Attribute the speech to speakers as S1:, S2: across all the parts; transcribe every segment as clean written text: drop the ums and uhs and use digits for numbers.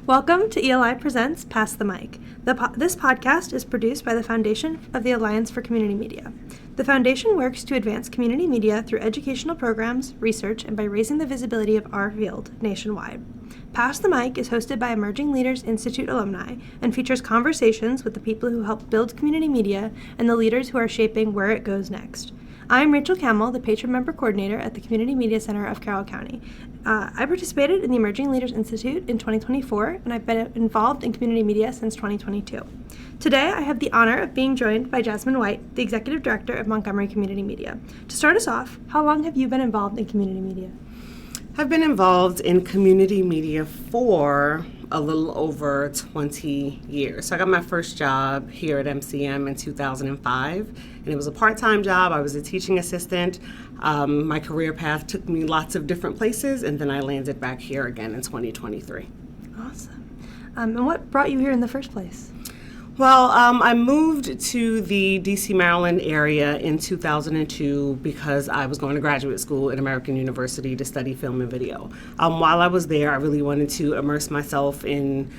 S1: Welcome to ELI Presents Pass the Mic. This podcast is produced by the Foundation of the Alliance for Community Media. The Foundation works to advance community media through educational programs, research, and by raising the visibility of our field nationwide. Pass the Mic is hosted by Emerging Leaders Institute alumni and features conversations with the people who help build community media and the leaders who are shaping where it goes next. I'm Rachel Camel, the Patron Member Coordinator at the Community Media Center of Carroll County. I participated in the Emerging Leaders Institute in 2024, and I've been involved in community media since 2022. Today, I have the honor of being joined by Jasmine White, the Executive Director of Montgomery Community Media. To start us off, how long have you been involved in community media?
S2: I've been involved in community media for a little over 20 years. So I got my first job here at MCM in 2005, and it was a part-time job. I was a teaching assistant. My career path took me lots of different places, and then I landed back here again in 2023.
S1: Awesome. And what brought you here in the first place?
S2: Well, I moved to the D.C., Maryland area in 2002 because I was going to graduate school at American University to study film and video. While I was there, I really wanted to immerse myself in,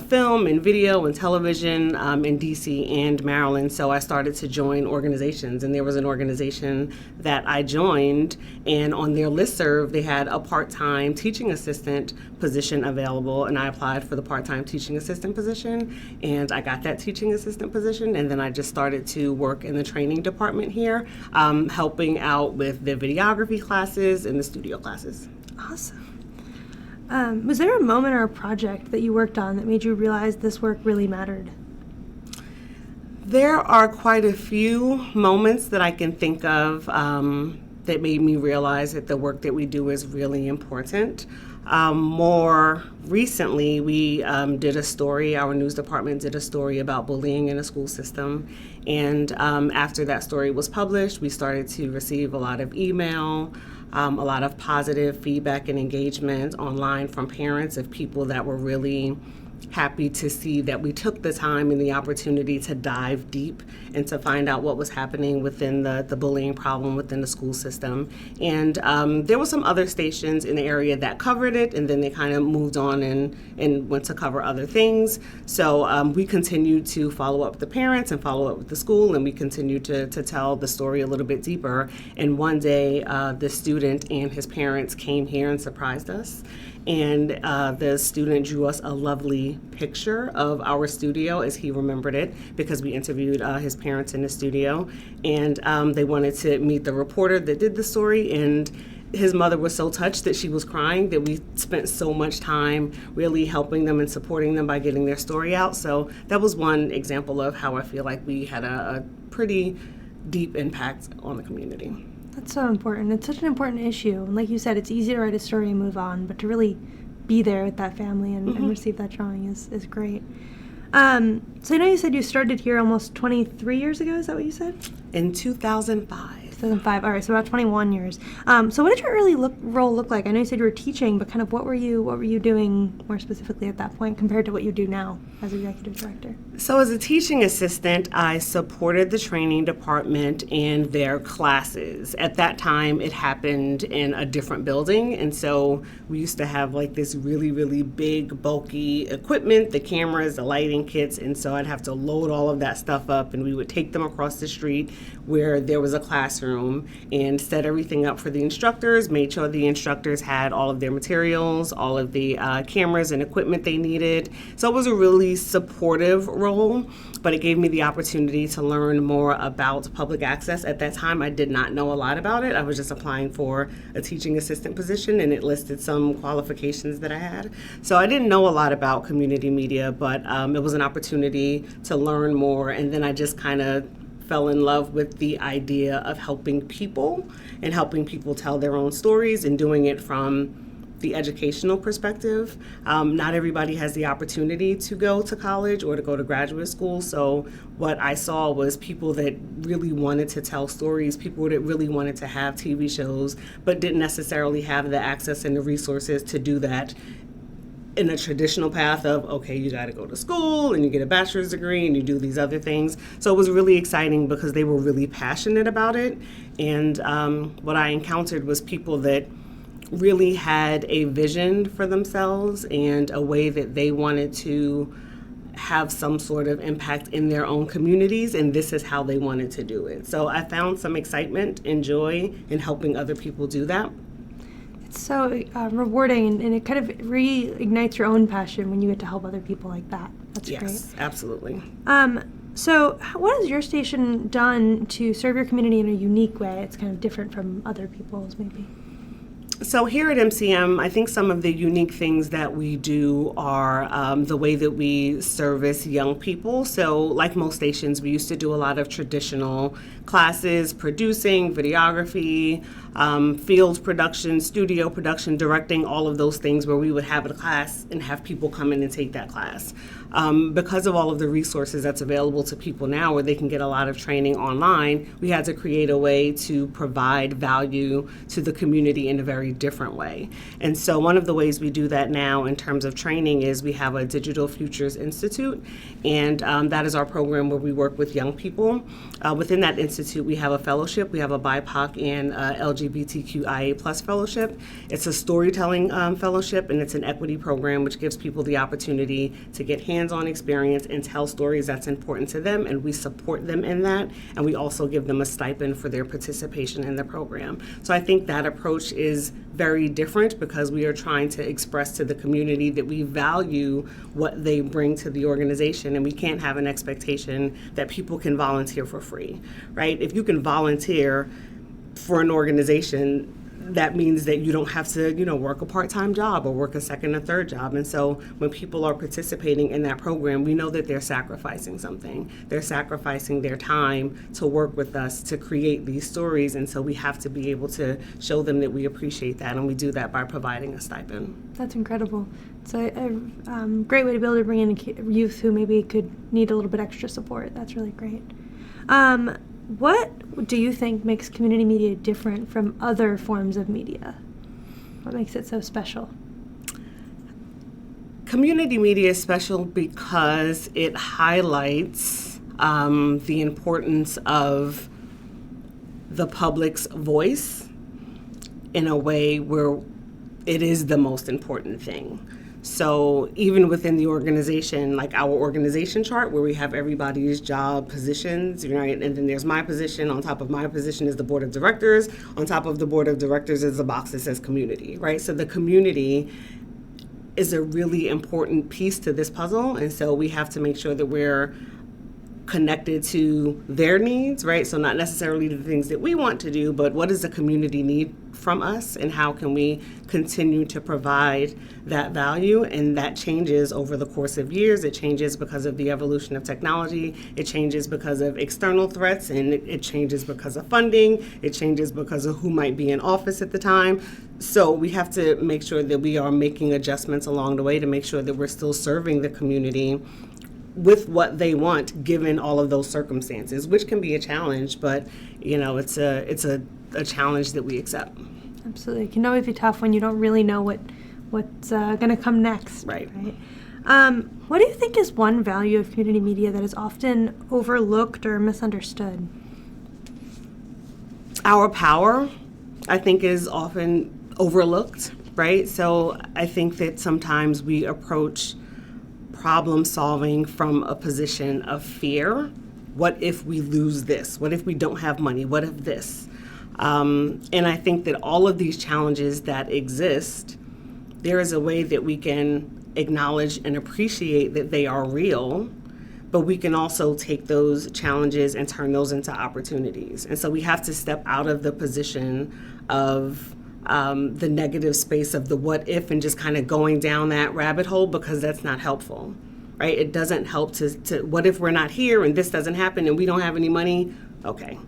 S2: film and video and television in D.C. and Maryland. So I started to join organizations, and there was an organization that I joined, and on their listserv, they had a part-time teaching assistant position available, and I applied for the part-time teaching assistant position, and I got that teaching assistant position, and then I just started to work in the training department here, helping out with the videography classes and the studio classes.
S1: Awesome. Was there a moment or a project that you worked on that made you realize this work really mattered?
S2: There are quite a few moments that I can think of that made me realize that the work that we do is really important. More recently, we did a story, our news department did a story about bullying in the school system. And after that story was published, we started to receive a lot of email, a lot of positive feedback and engagement online from parents of people that were really happy to see that we took the time and the opportunity to dive deep and to find out what was happening within the bullying problem within the school system. And there were some other stations in the area that covered it, and then they kind of moved on and went to cover other things. So we continued to follow up with the parents and follow up with the school, and we continued to tell the story a little bit deeper. And one day, the student and his parents came here and surprised us. And the student drew us a lovely picture of our studio as he remembered it, because we interviewed his parents in the studio, and they wanted to meet the reporter that did the story, and his mother was so touched that she was crying that we spent so much time really helping them and supporting them by getting their story out. So that was one example of how I feel like we had a pretty deep impact on the community.
S1: That's so important. It's such an important issue. And like you said, it's easy to write a story and move on, but to really be there with that family and receive that drawing is great. So I know you said you started here almost 23 years ago. Is that what you said?
S2: In 2005.
S1: 2005. All right, so about 21 years. So what did your early role look like? I know you said you were teaching, but kind of what were you doing more specifically at that point compared to what you do now as executive director?
S2: So as a teaching assistant, I supported the training department and their classes. At that time, it happened in a different building, and so we used to have like this really, really big, bulky equipment, the cameras, the lighting kits, and so I'd have to load all of that stuff up, and we would take them across the street where there was a classroom and set everything up for the instructors, made sure the instructors had all of their materials, all of the cameras and equipment they needed. So it was a really supportive role, but it gave me the opportunity to learn more about public access. At that time, I did not know a lot about it. I was just applying for a teaching assistant position, and it listed some qualifications that I had. So I didn't know a lot about community media, but it was an opportunity to learn more, and then I just kind of fell in love with the idea of helping people and helping people tell their own stories and doing it from the educational perspective. Not everybody has the opportunity to go to college or to go to graduate school. So what I saw was people that really wanted to tell stories, people that really wanted to have TV shows, but didn't necessarily have the access and the resources to do that in a traditional path of, okay, you got to go to school and you get a bachelor's degree and you do these other things. So it was really exciting because they were really passionate about it. And what I encountered was people that really had a vision for themselves and a way that they wanted to have some sort of impact in their own communities, and this is how they wanted to do it. So I found some excitement and joy in helping other people do that.
S1: It's so rewarding, and it kind of reignites your own passion when you get to help other people like that. That's great.
S2: Yes, absolutely.
S1: So what has your station done to serve your community in a unique way? It's kind of different from other people's, maybe.
S2: So here at MCM, I think some of the unique things that we do are the way that we service young people. So like most stations, we used to do a lot of traditional classes, producing, videography, field production, studio production, directing, all of those things where we would have a class and have people come in and take that class. Because of all of the resources that's available to people now where they can get a lot of training online, we had to create a way to provide value to the community in a very different way. And so one of the ways we do that now in terms of training is we have a Digital Futures Institute, and that is our program where we work with young people. Within that institute, we have a fellowship. We have a BIPOC and LGBTQIA plus fellowship. It's a storytelling fellowship, and it's an equity program which gives people the opportunity to get hands-on experience and tell stories that's important to them, and we support them in that, and we also give them a stipend for their participation in the program. So I think that approach is very different because we are trying to express to the community that we value what they bring to the organization, and we can't have an expectation that people can volunteer for free, right? If you can volunteer for an organization, that means that you don't have to, work a part-time job or work a second or third job. And so when people are participating in that program, we know that they're sacrificing something. They're sacrificing their time to work with us to create these stories. And so we have to be able to show them that we appreciate that. And we do that by providing a stipend.
S1: That's incredible. It's a great way to be able to bring in youth who maybe could need a little bit extra support. That's really great. What do you think makes community media different from other forms of media? What makes it so special?
S2: Community media is special because it highlights the importance of the public's voice in a way where it is the most important thing. So even within the organization, like our organization chart where we have everybody's job positions, right? And then there's my position. On top of my position is the board of directors. On top of the board of directors is a box that says community, right? So the community is a really important piece to this puzzle. And so we have to make sure that we're connected to their needs, right? So not necessarily the things that we want to do, but what does the community need from us, and how can we continue to provide that value? And that changes over the course of years. It changes because of the evolution of technology. It changes because of external threats, and it changes because of funding. It changes because of who might be in office at the time. So we have to make sure that we are making adjustments along the way to make sure that we're still serving the community with what they want, given all of those circumstances, which can be a challenge, but it's a challenge that we accept.
S1: Absolutely. It can always be tough when you don't really know what's going to come next.
S2: Right.
S1: What do you think is one value of community media that is often overlooked or misunderstood?
S2: Our power, I think, is often overlooked, right? So I think that sometimes we approach problem solving from a position of fear. What if we lose this? What if we don't have money? What if this? And I think that all of these challenges that exist, there is a way that we can acknowledge and appreciate that they are real, but we can also take those challenges and turn those into opportunities. And so we have to step out of the position of the negative space of the what if and just kind of going down that rabbit hole, because that's not helpful, right? It doesn't help to what if we're not here and this doesn't happen and we don't have any money? Okay.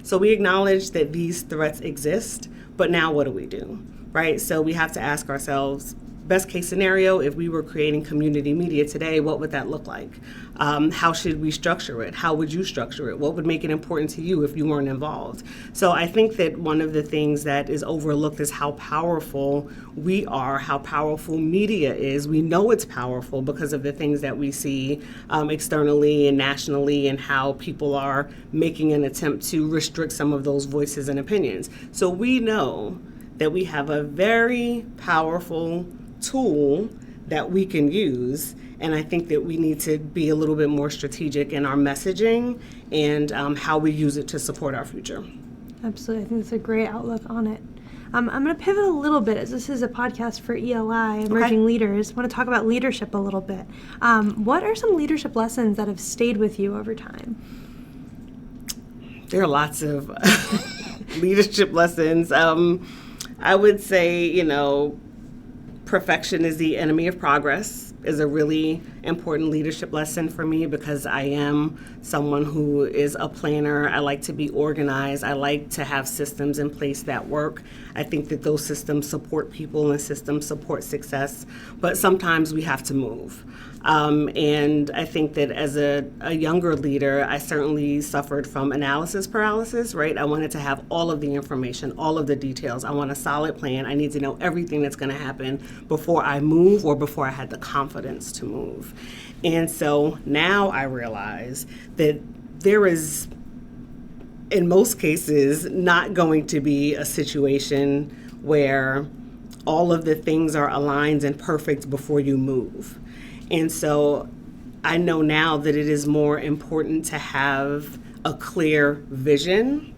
S2: So we acknowledge that these threats exist, but now what do we do, right? So we have to ask ourselves, best case scenario, if we were creating community media today, what would that look like? How should we structure it? How would you structure it? What would make it important to you if you weren't involved? So I think that one of the things that is overlooked is how powerful we are, how powerful media is. We know it's powerful because of the things that we see externally and nationally, and how people are making an attempt to restrict some of those voices and opinions. So we know that we have a very powerful tool that we can use. And I think that we need to be a little bit more strategic in our messaging and how we use it to support our future.
S1: Absolutely. I think that's a great outlook on it. I'm going to pivot a little bit, as this is a podcast for ELI, Emerging Leaders. I want to talk about leadership a little bit. What are some leadership lessons that have stayed with you over time?
S2: There are lots of leadership lessons. I would say, perfection is the enemy of progress is a really important leadership lesson for me, because I am someone who is a planner. I like to be organized. I like to have systems in place that work. I think that those systems support people and systems support success, but sometimes we have to move. And I think that as a younger leader, I certainly suffered from analysis paralysis, right? I wanted to have all of the information, all of the details. I want a solid plan. I need to know everything that's going to happen before I move or before I had the confidence to move. And so now I realize that there is, in most cases, not going to be a situation where all of the things are aligned and perfect before you move. And so I know now that it is more important to have a clear vision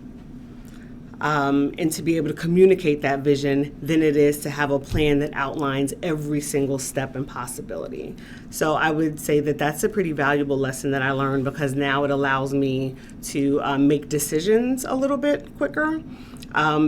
S2: and to be able to communicate that vision than it is to have a plan that outlines every single step and possibility. So I would say that that's a pretty valuable lesson that I learned, because now it allows me to make decisions a little bit quicker.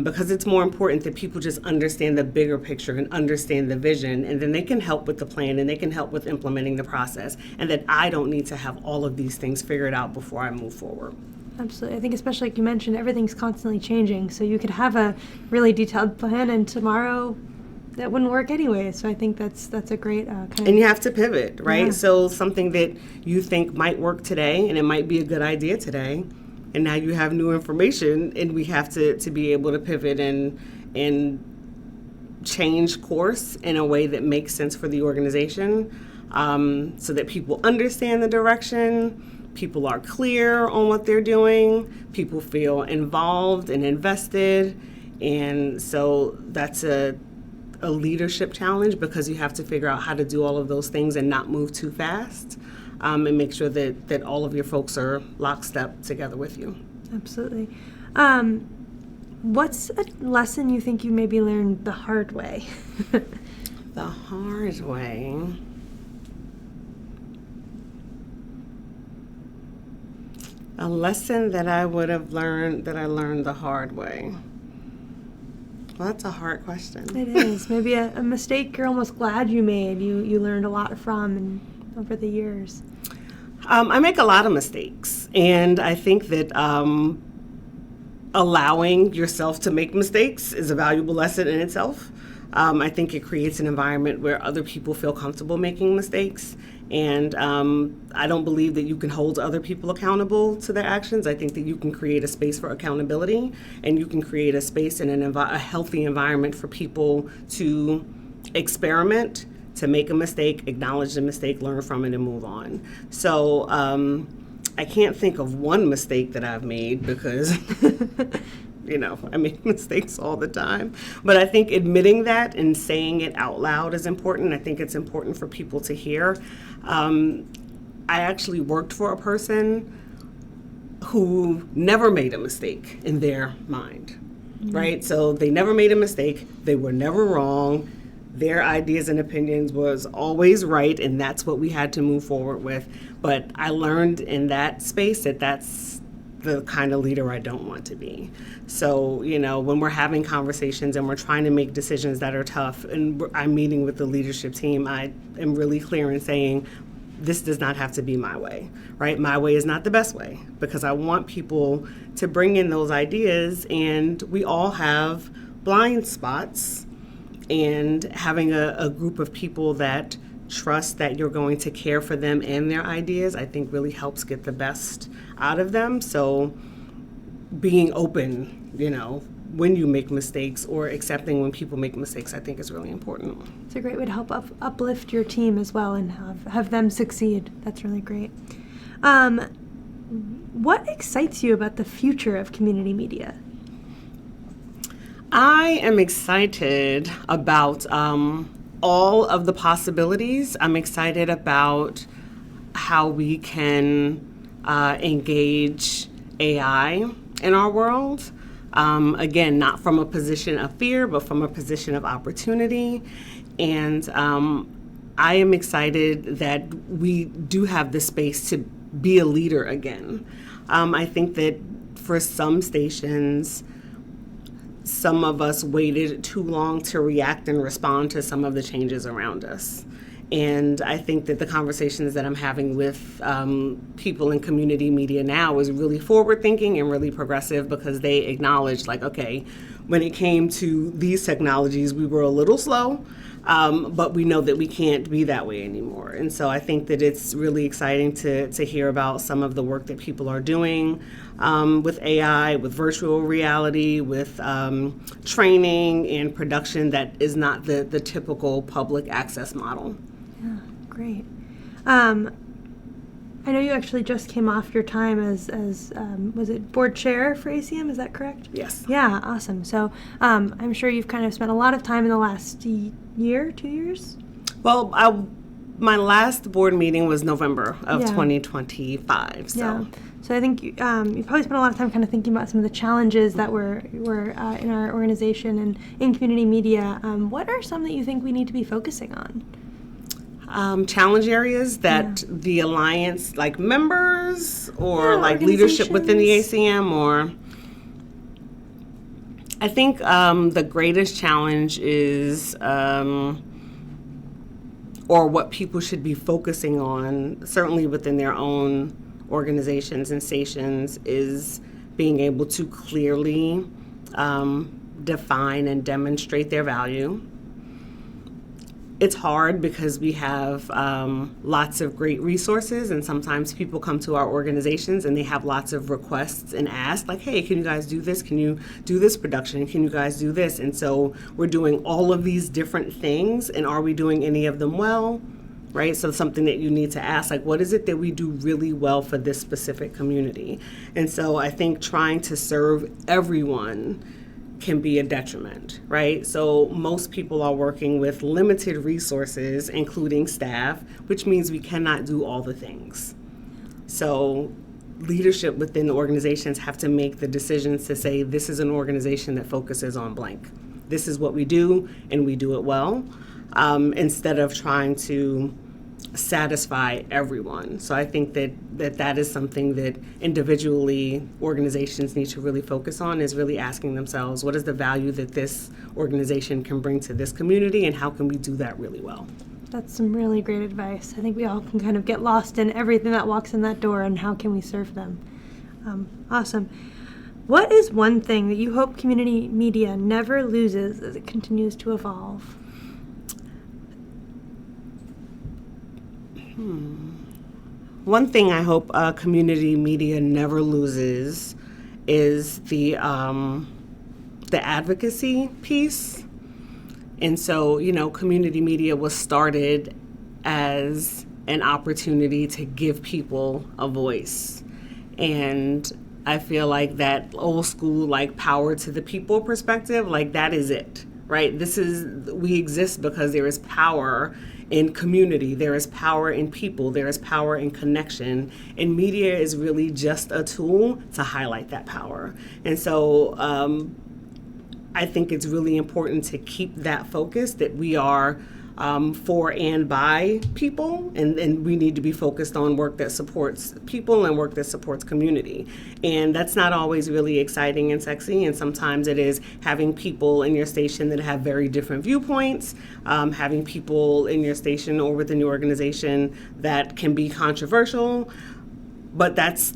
S2: Because it's more important that people just understand the bigger picture and understand the vision, and then they can help with the plan and they can help with implementing the process, and that I don't need to have all of these things figured out before I move forward.
S1: Absolutely. I think especially like you mentioned, everything's constantly changing, so you could have a really detailed plan and tomorrow that wouldn't work anyway. So I think that's a great kind of...
S2: And you have to pivot, right?
S1: Yeah.
S2: So something that you think might work today and it might be a good idea today, and now you have new information, and we have to be able to pivot and change course in a way that makes sense for the organization, so that people understand the direction, people are clear on what they're doing, people feel involved and invested. And so that's a leadership challenge, because you have to figure out how to do all of those things and not move too fast. And make sure that all of your folks are lockstep together with you.
S1: Absolutely. What's a lesson you think you maybe learned the hard way?
S2: The hard way. A lesson that I would have learned that I learned the hard way. Well, that's a hard question.
S1: It is. Maybe a mistake you're almost glad you made, you learned a lot from and over the years.
S2: I make a lot of mistakes, and I think that allowing yourself to make mistakes is a valuable lesson in itself. I think it creates an environment where other people feel comfortable making mistakes, and I don't believe that you can hold other people accountable to their actions. I think that you can create a space for accountability, and you can create a space and a healthy environment for people to experiment, to make a mistake, acknowledge the mistake, learn from it, and move on. So I can't think of one mistake that I've made, because I make mistakes all the time. But I think admitting that and saying it out loud is important. I think it's important for people to hear. I actually worked for a person who never made a mistake in their mind, right? So they never made a mistake. They were never wrong. Their ideas and opinions was always right, and that's what we had to move forward with. But I learned in that space that that's the kind of leader I don't want to be. So, when we're having conversations and we're trying to make decisions that are tough, and I'm meeting with the leadership team, I am really clear in saying, this does not have to be my way, right? My way is not the best way, because I want people to bring in those ideas, and we all have blind spots. And having a group of people that trust that you're going to care for them and their ideas, I think really helps get the best out of them. So being open, when you make mistakes, or accepting when people make mistakes, I think is really important.
S1: It's a great way to help uplift your team as well and have them succeed. That's really great. What excites you about the future of community media?
S2: I am excited about all of the possibilities. I'm excited about how we can engage AI in our world. Again, not from a position of fear, but from a position of opportunity. And I am excited that we do have the space to be a leader again. I think that for some stations, some of us waited too long to react and respond to some of the changes around us. And I think that the conversations that I'm having with people in community media now is really forward thinking and really progressive, because they acknowledge, like, okay, when it came to these technologies, we were a little slow, but we know that we can't be that way anymore. And so I think that it's really exciting to hear about some of the work that people are doing with AI, with virtual reality, with training and production that is not the typical public access model.
S1: Yeah, great. I know you actually just came off your time as was it board chair for ACM, is that correct?
S2: Yes.
S1: Yeah, awesome. So I'm sure you've kind of spent a lot of time in the last year, 2 years?
S2: Well, my last board meeting was November of 2025. So.
S1: Yeah. So I think you probably spent a lot of time kind of thinking about some of the challenges that were in our organization and in community media. What are some that you think we need to be focusing on?
S2: Challenge areas that the Alliance, like members or like leadership within the ACM, or I think the greatest challenge is, or what people should be focusing on, certainly within their own organizations and stations, is being able to clearly define and demonstrate their value. It's hard because we have lots of great resources, and sometimes people come to our organizations and they have lots of requests and asks, like, hey, can you guys do this? Can you do this production? Can you guys do this? And so we're doing all of these different things, and are we doing any of them well? Right? So something that you need to ask, like, what is it that we do really well for this specific community? And so I think trying to serve everyone can be a detriment, right? So most people are working with limited resources, including staff, which means we cannot do all the things. So leadership within the organizations have to make the decisions to say, this is an organization that focuses on blank. This is what we do, and we do it well, instead of trying to satisfy everyone. So I think that is something that individually organizations need to really focus on, is really asking themselves, what is the value that this organization can bring to this community, and how can we do that really well?
S1: That's some really great advice. I think we all can kind of get lost in everything that walks in that door, and how can we serve them. Awesome. What is one thing that you hope community media never loses as it continues to evolve?
S2: One thing I hope community media never loses is the advocacy piece. And so, community media was started as an opportunity to give people a voice. And I feel like that old school, like, power to the people perspective, like, that is it, right? We exist because there is power in community, there is power in people, there is power in connection, and media is really just a tool to highlight that power. And so I think it's really important to keep that focus, that we are for and by people, and we need to be focused on work that supports people and work that supports community. And that's not always really exciting and sexy, and sometimes it is having people in your station that have very different viewpoints, having people in your station or within your organization that can be controversial, but that's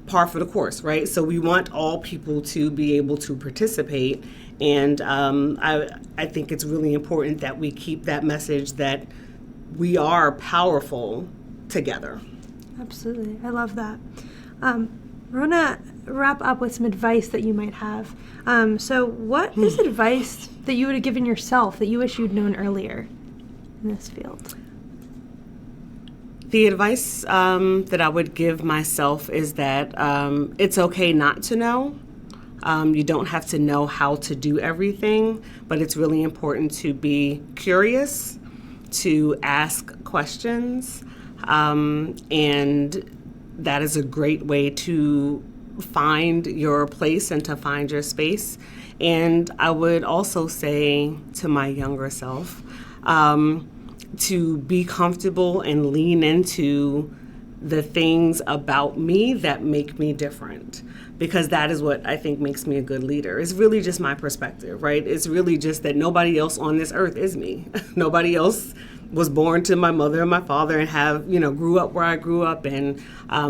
S2: par for the course, right? So we want all people to be able to participate. And I think it's really important that we keep that message that we are powerful together.
S1: Absolutely. I love that. We're going to wrap up with some advice that you might have. So what is advice that you would have given yourself that you wish you'd known earlier in this field?
S2: The advice that I would give myself is that it's okay not to know. You don't have to know how to do everything, but it's really important to be curious, to ask questions, and that is a great way to find your place and to find your space. And I would also say to my younger self, to be comfortable and lean into the things about me that make me different, because that is what I think makes me a good leader. It's really just my perspective, right? It's really just that nobody else on this earth is me. Nobody else was born to my mother and my father and grew up where I grew up and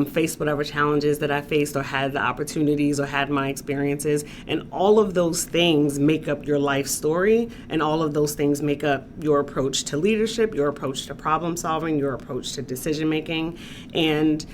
S2: faced whatever challenges that I faced, or had the opportunities, or had my experiences. And all of those things make up your life story, and all of those things make up your approach to leadership, your approach to problem solving, your approach to decision making. And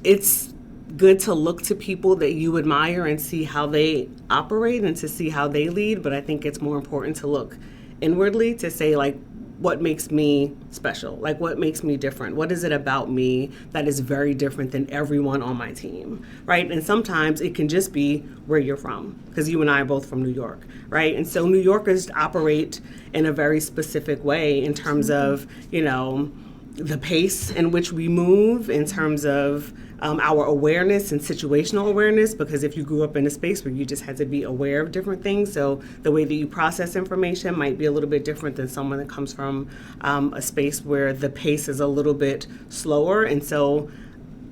S2: it's good to look to people that you admire and see how they operate and to see how they lead, but I think it's more important to look inwardly to say, like, what makes me special? Like, what makes me different? What is it about me that is very different than everyone on my team, right? And sometimes it can just be where you're from, because you and I are both from New York, right? And so New Yorkers operate in a very specific way in terms of, the pace in which we move, in terms of our awareness and situational awareness, because if you grew up in a space where you just had to be aware of different things, so the way that you process information might be a little bit different than someone that comes from a space where the pace is a little bit slower. And so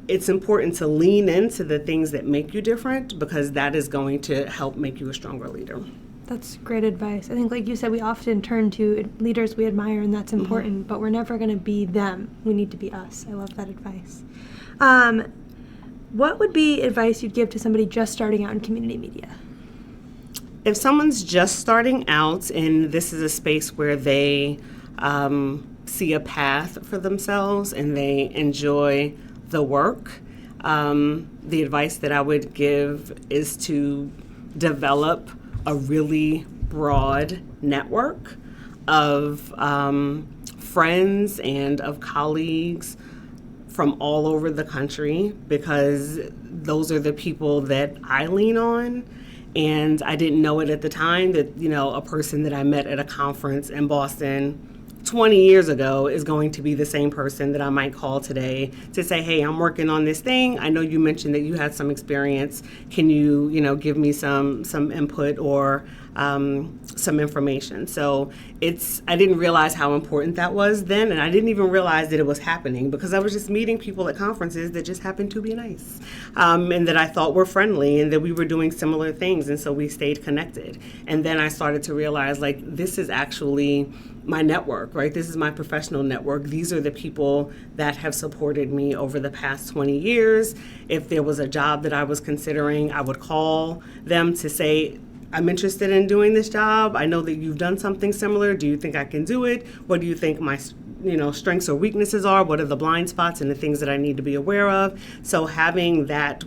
S2: it's important to lean into the things that make you different, because that is going to help make you a stronger leader.
S1: That's great advice. I think, like you said, we often turn to leaders we admire, and that's important, but we're never going to be them. We need to be us. I love that advice. What would be advice you'd give to somebody just starting out in community media?
S2: If someone's just starting out and this is a space where they see a path for themselves and they enjoy the work, the advice that I would give is to develop a really broad network of friends and of colleagues from all over the country, because those are the people that I lean on. And I didn't know it at the time that, a person that I met at a conference in Boston 20 years ago is going to be the same person that I might call today to say, hey, I'm working on this thing. I know you mentioned that you had some experience. Can you, give me some input or some information? So I didn't realize how important that was then, and I didn't even realize that it was happening, because I was just meeting people at conferences that just happened to be nice, and that I thought were friendly, and that we were doing similar things, and so we stayed connected. And then I started to realize, like, this is actually my network, right? This is my professional network. These are the people that have supported me over the past 20 years. If there was a job that I was considering, I would call them to say, I'm interested in doing this job. I know that you've done something similar. Do you think I can do it? What do you think my strengths or weaknesses are? What are the blind spots and the things that I need to be aware of? So having that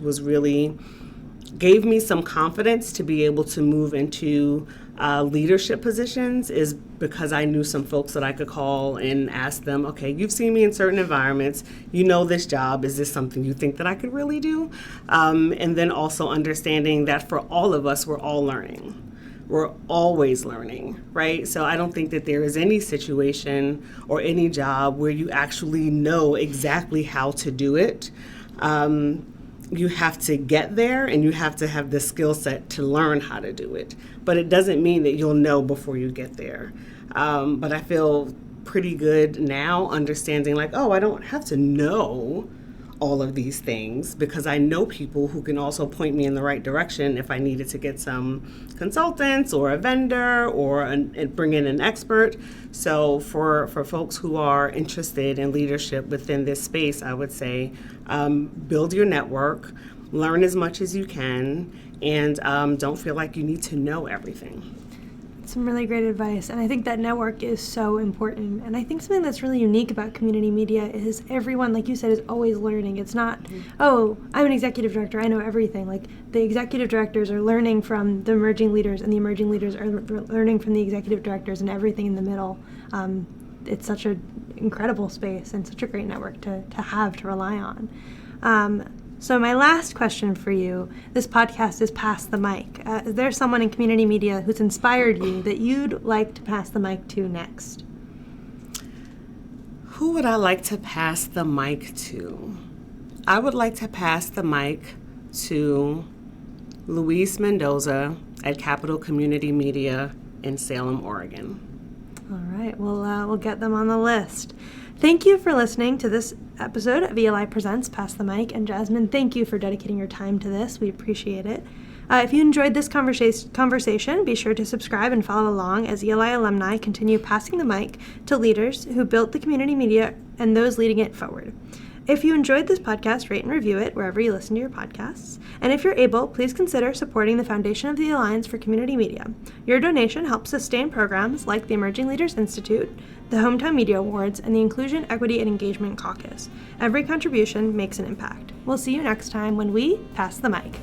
S2: gave me some confidence to be able to move into leadership positions, is because I knew some folks that I could call and ask them, okay, you've seen me in certain environments, you know this job, is this something you think that I could really do? And then also understanding that for all of us, we're all learning. We're always learning, right? So I don't think that there is any situation or any job where you actually know exactly how to do it. You have to get there, and you have to have the skill set to learn how to do it. But it doesn't mean that you'll know before you get there. But I feel pretty good now understanding, like, oh, I don't have to know all of these things, because I know people who can also point me in the right direction if I needed to get some consultants or a vendor or bring in an expert. So for folks who are interested in leadership within this space, I would say build your network, learn as much as you can, and don't feel like you need to know everything.
S1: Some really great advice, and I think that network is so important. And I think something that's really unique about community media is everyone, like you said, is always learning. It's not, oh, I'm an executive director, I know everything. Like, the executive directors are learning from the emerging leaders, and the emerging leaders are learning from the executive directors, and everything in the middle. It's such an incredible space and such a great network to have, to rely on. So my last question for you, this podcast is Pass the Mic. Is there someone in community media who's inspired you that you'd like to pass the mic to next?
S2: Who would I like to pass the mic to? I would like to pass the mic to Luis Mendoza at Capital Community Media in Salem, Oregon.
S1: All right, we'll get them on the list. Thank you for listening to this episode of ELI Presents Pass the Mic. And Jasmine, thank you for dedicating your time to this. We appreciate it. If you enjoyed this conversation, be sure to subscribe and follow along as ELI alumni continue passing the mic to leaders who built the community media and those leading it forward. If you enjoyed this podcast, rate and review it wherever you listen to your podcasts. And if you're able, please consider supporting the foundation of the Alliance for Community Media. Your donation helps sustain programs like the Emerging Leaders Institute, the Hometown Media Awards, and the Inclusion, Equity, and Engagement Caucus. Every contribution makes an impact. We'll see you next time when we pass the mic.